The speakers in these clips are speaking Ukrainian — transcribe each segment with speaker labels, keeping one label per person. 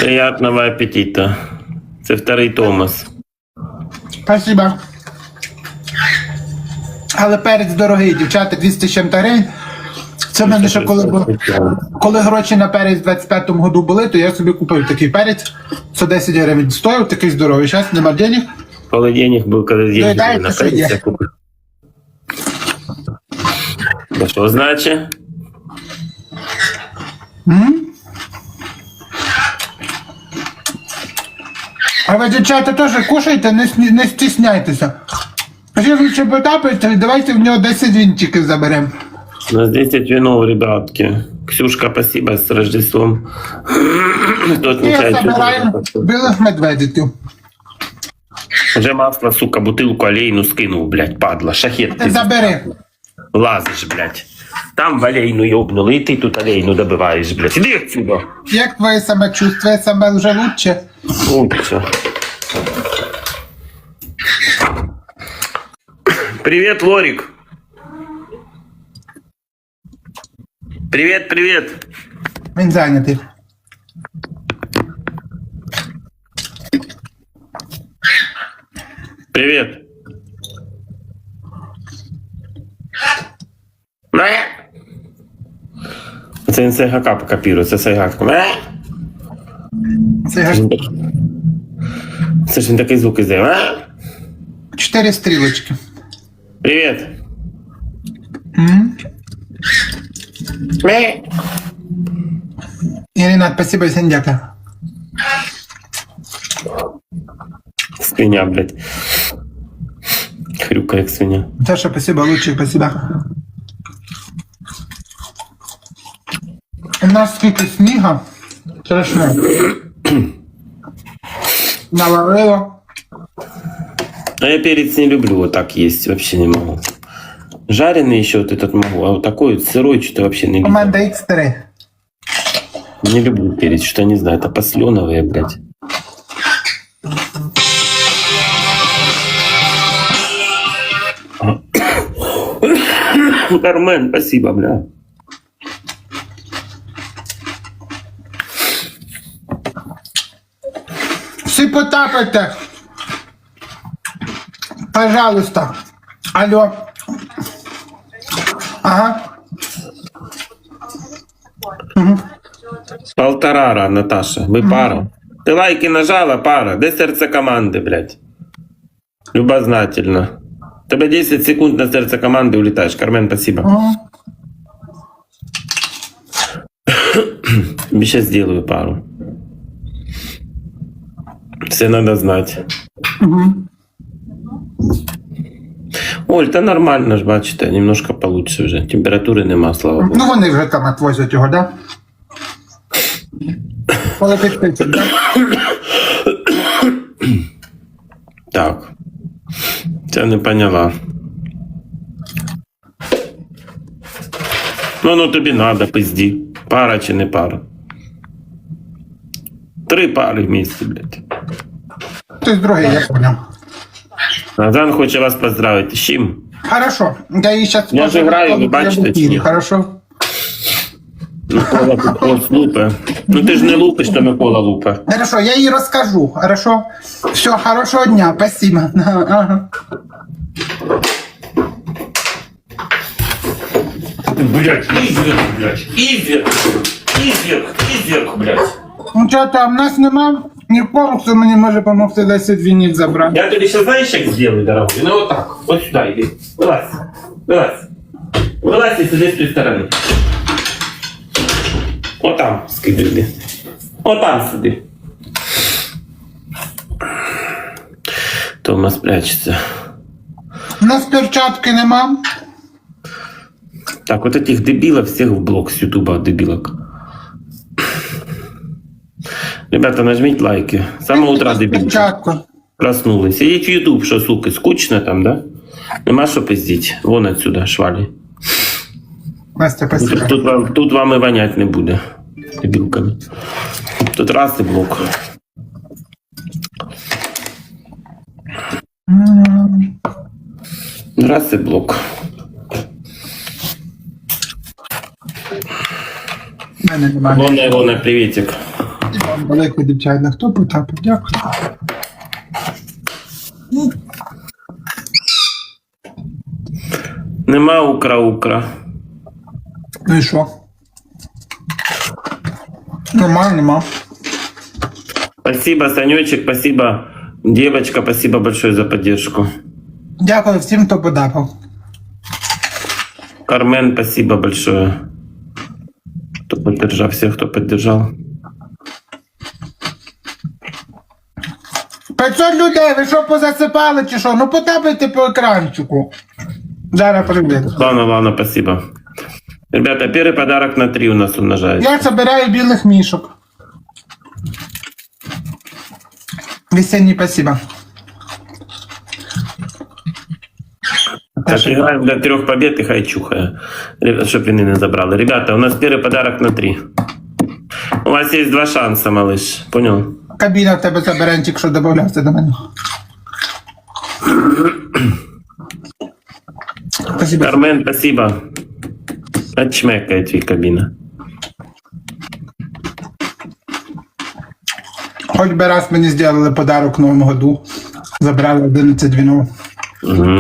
Speaker 1: Приятного аппетита. Це вторий Томас.
Speaker 2: Спасибо. Але перець дорогий, дівчата, 200 з чим-то гривень. Це в мене ще коли гроші на перець в 25-му году були, то я собі купив такий перець, 110 гривень стоїв, такий здоровий. Зараз нема денег.
Speaker 1: Коли денег був, коли деньги були на перець, я купив. Да що значить?
Speaker 2: А ви, дівчата, теж кушайте, не стісняйтеся. Якщо ви ще потапаєте, давайте в нього 10 вінчиків заберемо.
Speaker 1: У нас 10 винов, ребятки. Ксюшка, спасибо, с Рождеством. Кто
Speaker 2: І
Speaker 1: отмечает
Speaker 2: забираємо білих медведиків.
Speaker 1: Уже масло, сука, бутылку олейну скинул, блядь, падла. Шахет
Speaker 2: Ти
Speaker 1: ты
Speaker 2: забери.
Speaker 1: лазишь, блядь. Там в олейну ёбнули, и ты тут олейну добываешь, блядь. Иди отсюда.
Speaker 2: Як твоє самочувствие? Саме вже лучше?
Speaker 1: Лучше. Привет, Лорик. Привет, привет.
Speaker 2: Він зайнятий.
Speaker 1: Привет. Це він Сайгака копірує, це Сайгак. Це ж він такий звук іздає.
Speaker 2: 4 стрілочки.
Speaker 1: Привет.
Speaker 2: Ірина, спасибо, всім дякую.
Speaker 1: Свиня, блядь. Хрюка, як свиня.
Speaker 2: Саша, спасибо, лучше, спасибо. У нас скільки сніга. Страшно. Навалило.
Speaker 1: А я перец не люблю вот так есть, вообще не могу. Жареный еще вот этот могу, а вот такой вот сырой что-то вообще не люблю.
Speaker 2: Команда X3.
Speaker 1: Не люблю перец, что не знаю, это посленовые, блядь. Кармен, спасибо, бля.
Speaker 2: Всі потапайте. Пожалуйста. Алло. Ага.
Speaker 1: Полторара, Наташа, вы пара. Ты лайки нажала, пара. Де сердце команды, блядь? Любознательно. Тебе 10 секунд на сердце команды улетаешь. Кармен, спасибо. Сейчас сделаю пару. Все надо знать. Оль, та нормально ж, бачите, немножко получше вже. Температури нема, слава Богу.
Speaker 2: Ну вони вже там отвозять його, да? Коли підписать, да?
Speaker 1: Так. Це не поняла. Ну тобі надо, пизді. Пара чи не пара? 3 пари в місті, блядь.
Speaker 2: Хтось другий, я понял.
Speaker 1: Назан хоче вас поздравити. З чим?
Speaker 2: Хорошо. Я їй щас...
Speaker 1: Я ж граю, ви бачите, чи ні?
Speaker 2: Хорошо.
Speaker 1: Микола тут ось лупе. Ну ти ж не лупиш, то Микола лупе.
Speaker 2: Хорошо, я їй розкажу. Хорошо. Все, хорошого дня, спасибо. Ага.
Speaker 1: Блядь, изверг, блядь. Изверг, блядь.
Speaker 2: Ну що там, нас нема нікого, хто мені може допомогти 10 вінів забрати.
Speaker 1: Я тобі ще знаєш, як зроблю, дорогой? Ну вот так, вот сюда иди. Вылазь. Вылазь и сиди з тієї сторони. Вот там скиди. Вот там сиди. Тома спрячется.
Speaker 2: У нас перчатки нема.
Speaker 1: Так, вот этих дебилов всех в блок с ютуба, дебилок. Ребята, нажмите лайки. С самого утра дебилки.
Speaker 2: Перчатку.
Speaker 1: Проснулись. Сидеть в ютуб, что, сука, скучно там, да? Нема что пиздить. Вон отсюда, швали.
Speaker 2: Настя, спасибо.
Speaker 1: Тут вам и вонять не буде. Дебилками. Тут раз и блок. Раз и блок.
Speaker 2: Мене немає.
Speaker 1: Вон, приветик.
Speaker 2: І вам велике, дівчата. Хто потапив? Дякую.
Speaker 1: Нема укра-укра.
Speaker 2: Ну і що? Нема.
Speaker 1: Спасибо, Санечек, спасибо, девочка, спасибо большое за поддержку.
Speaker 2: Дякую всім, хто потапив.
Speaker 1: Кармен, спасибо большое. Кто поддержал, всех, кто поддержал.
Speaker 2: 500 людей, ви що позасипали чи що? Ну потапайте по екранчику. Зараз привіт.
Speaker 1: Ладно, спасибо. Ребята, первый подарок на 3 у нас умножается.
Speaker 2: Я забираю білих мішок. Весенний, спасибо.
Speaker 1: Так, играем до 3 побед и хай чухая. Чтоб вины не забрали. Ребята, у нас первый подарок на 3. У вас есть 2 шанса, малыш. Понял?
Speaker 2: Кабіна в тебе забере, тільки що додавався до мене. Спасибо.
Speaker 1: Кармен, спасибо. Отчмекает твоя кабина.
Speaker 2: Хоч би раз мені зробили подарок в Новому году. Забрали 11 вінов.
Speaker 1: Угу.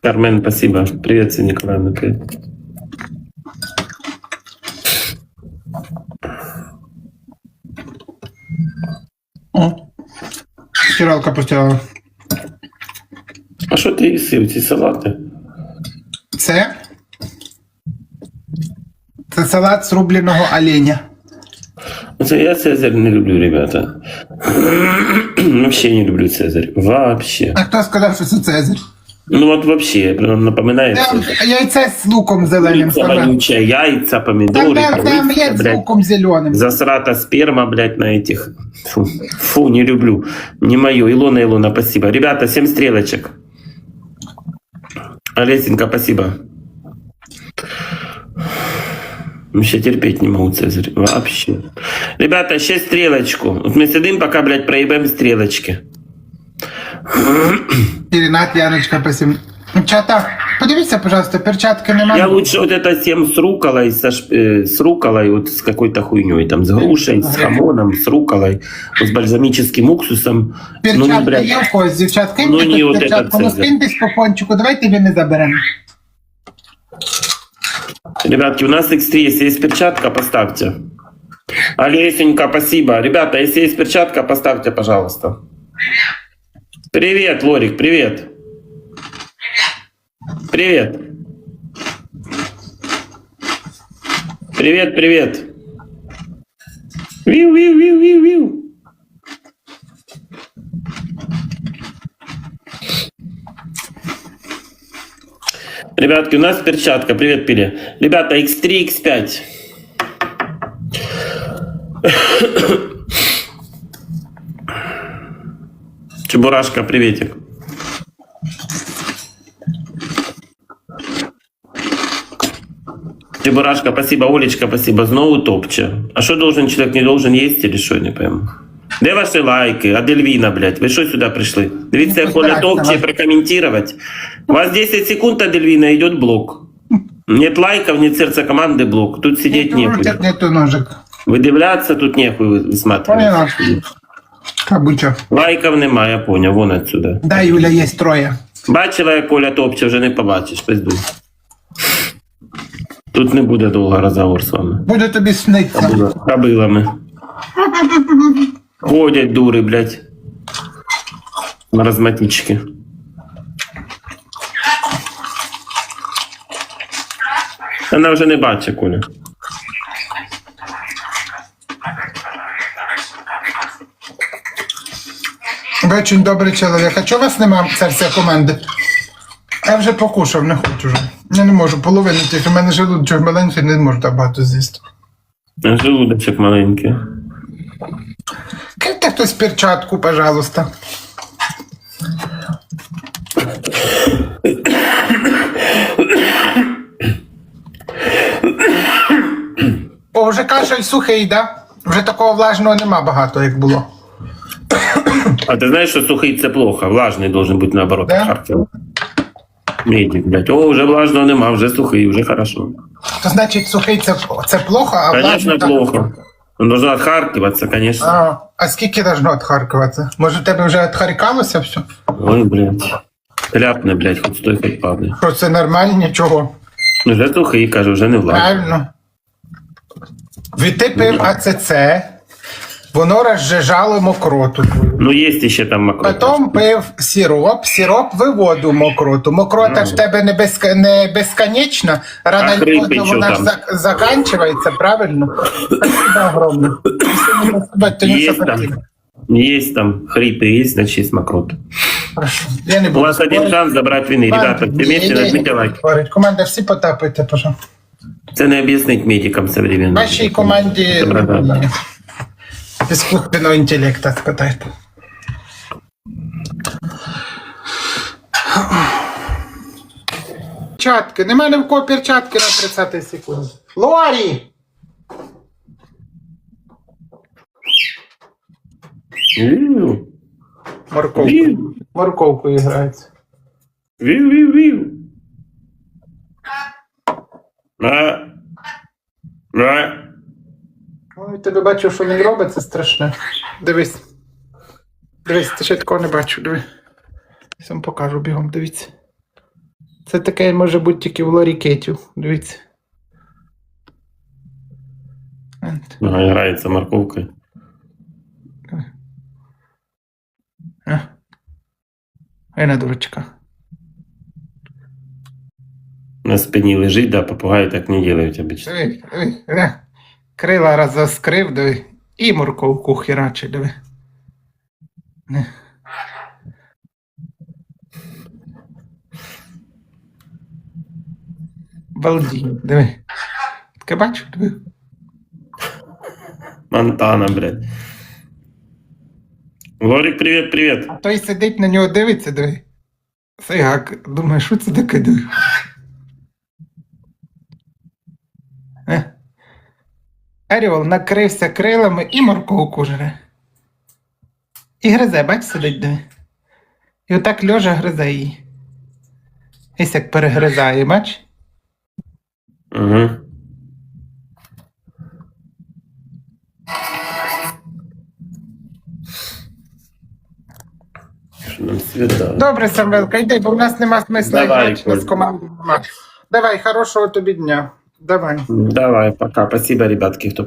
Speaker 1: Кармен, спасибо. Привет, Ся Николаевна. Привет.
Speaker 2: О. Стиралка постирала.
Speaker 1: А що ти їси ці салати?
Speaker 2: Це салат з рубленого оленя.
Speaker 1: Оце я Цезарь не люблю, ребята. Вообще не люблю Цезарь. Вообще.
Speaker 2: А хто сказав, що це Цезарь?
Speaker 1: Ну вот вообще, прям напоминает
Speaker 2: Там
Speaker 1: Цезарь.
Speaker 2: яйце з луком зеленим.
Speaker 1: Яйца
Speaker 2: сказав.
Speaker 1: вонючие, яйца, помидоры,
Speaker 2: Там є
Speaker 1: рыбка,
Speaker 2: з
Speaker 1: блядь.
Speaker 2: луком зеленим.
Speaker 1: Засрата сперма, блядь, на этих. Фу, не люблю. Не мое. Илона, спасибо. Ребята, 7 стрелочек. Олесенька, спасибо. Вообще терпеть не могу Цезарь. Вообще. Ребята, 6 стрелочку. Вот мы сидим, пока, блядь, проебаем стрелочки.
Speaker 2: Рінат, Яночка, спасибо. Чата, подивіться, пожалуйста, перчатки немає.
Speaker 1: Я лучше вот это 7 с руколой, с руколой, вот с какой-то хуйней, там, с грушей, с хамоном, с руколой, с бальзамическим уксусом. Ну, не,
Speaker 2: Перчатки
Speaker 1: блядь.
Speaker 2: є в когось, дівчатки,
Speaker 1: Ну,
Speaker 2: є
Speaker 1: ні,
Speaker 2: тут
Speaker 1: от
Speaker 2: перчатку.
Speaker 1: це
Speaker 2: Ну,
Speaker 1: Цезарь.
Speaker 2: скиньтесь по пончику, давайте він не заберемо.
Speaker 1: Ребятки, у нас X3, если есть перчатка, поставьте. Олесенька, спасибо. Ребята, если есть перчатка, поставьте, пожалуйста. Привет, Лорик, привет. Привет. Привет, привет. Виу. Ребятки, у нас перчатка. Привет, Пили. Ребята, X3, X5. Чебурашка, приветик. Чебурашка, спасибо. Олечка, спасибо. Знову топче. А що должен человек, не должен есть или що, не пойму. Де ваші лайки? Адельвіна, блядь, ви що сюди прийшли? Дивіться, як Оля топче, прокомментировать. У вас 10 секунд, Адельвіна, идет блок. Нет лайков, нет сердца команды, блок. Тут сидеть нехуй.
Speaker 2: Нету ножик.
Speaker 1: Видивляться тут нехуй висматривать.
Speaker 2: Поняла. Кабуча.
Speaker 1: Лайків немає, я поняв, вон отсюда.
Speaker 2: Да, Юля, є троє.
Speaker 1: Бачила, як Оля топче, вже не побачиш, пиздуй. Тут не буде довго розговор з вами.
Speaker 2: Буде тобі сниться.
Speaker 1: Кобилами. Ходять дури, блядь. Маразматички. Вона вже не бачить, Коля.
Speaker 2: Ви дуже добрий чоловік. А чого у вас немає серця команди? Я вже покушав, не хочу вже. Я не можу, половину тільки. У мене желудочок маленький, не можу так багато з'їсти.
Speaker 1: Желудочок маленький.
Speaker 2: Киньте хтось перчатку, пожалуйста. О, вже кашель сухий, да? Вже такого влажного нема багато, як було.
Speaker 1: А ти знаєш, що сухий це плохо, влажний должен бути наоборот.
Speaker 2: Да?
Speaker 1: Харків. Медик, блядь. О, вже влажного нема, вже сухий, вже хорошо.
Speaker 2: То значить сухий це плохо, а
Speaker 1: Конечно,
Speaker 2: влажний так.
Speaker 1: плохо. Он должен отхаркиваться, конечно.
Speaker 2: А скільки должно відхаркуватися? Може, в тебе вже відхаркалося все?
Speaker 1: Ой, блядь. Ляпне, блядь, хоть стой, хоть падай.
Speaker 2: Що це нормально, нічого.
Speaker 1: Ну, вже сухий, кажу, вже не влажний.
Speaker 2: Правильно. Ти пив АЦЦ, воно розжижало мокроту твою.
Speaker 1: Ну, є ще там мокрота.
Speaker 2: Потім пив сироп виводив мокроту. Мокрота ж в тебе не безконечна, рано
Speaker 1: А
Speaker 2: чи
Speaker 1: хрипи
Speaker 2: поздно
Speaker 1: що
Speaker 2: вона ж
Speaker 1: там?
Speaker 2: заканчивається, правильно? Спасибо огромное. Спасибо, ты не
Speaker 1: Есть там.
Speaker 2: сопротивляй.
Speaker 1: Есть там хрипы, есть, значит, есть мокрота.
Speaker 2: Хорошо. Я не
Speaker 1: У
Speaker 2: буду
Speaker 1: вас один
Speaker 2: спорить.
Speaker 1: шанс забрати війни. Ребята,
Speaker 2: Ладно,
Speaker 1: все вместе
Speaker 2: я не
Speaker 1: нажмите
Speaker 2: буду
Speaker 1: лайк.
Speaker 2: спорить. Команда, всі потапайте, пожалуйста.
Speaker 1: Це не об'яснить медикам современным.
Speaker 2: Вашій команді
Speaker 1: Добре.
Speaker 2: іскусственного інтелекту спитайте. Перчатки. Нема ні в кого перчатки на 30 секунд. Лорі!
Speaker 1: Виу,
Speaker 2: Морковку.
Speaker 1: виу,
Speaker 2: Морковку грається.
Speaker 1: виу, виу, виу. А. А.
Speaker 2: Ой, тебе бачу, що він робить, це страшне. Дивись. Дивись, ти ще такого не бачу, диви. Я вам покажу бігом, дивіться. Це таке може бути тільки в лорі кетів. Дивіться. От.
Speaker 1: Грається морковкою.
Speaker 2: Ай на дурачка.
Speaker 1: На спині лежить, да, попугаї так не делають обычно.
Speaker 2: Диви, диви. Крила раз заскрив, диви. І морковку херачить, диви. Не. Балдінь, диви. Таке бачу, диви.
Speaker 1: Монтана, блядь. Лорик, привет, привет.
Speaker 2: А той сидить на нього дивиться, диви. Сайгак, думає, що це таке, диви. Орел накрився крилами і морковку жре. І гризе, бач, сидить, диви. І отак льожа гризе її. Ось як перегризає, бач?
Speaker 1: Угу. Що нам світа?
Speaker 2: Добре, Самвелка, йди, бо в нас нема смисла
Speaker 1: Давай,
Speaker 2: грати, у нас
Speaker 1: Коль.
Speaker 2: команди нема. Давай, хорошого тобі дня. Давай.
Speaker 1: Давай, пока. Спасибо, ребятки, хто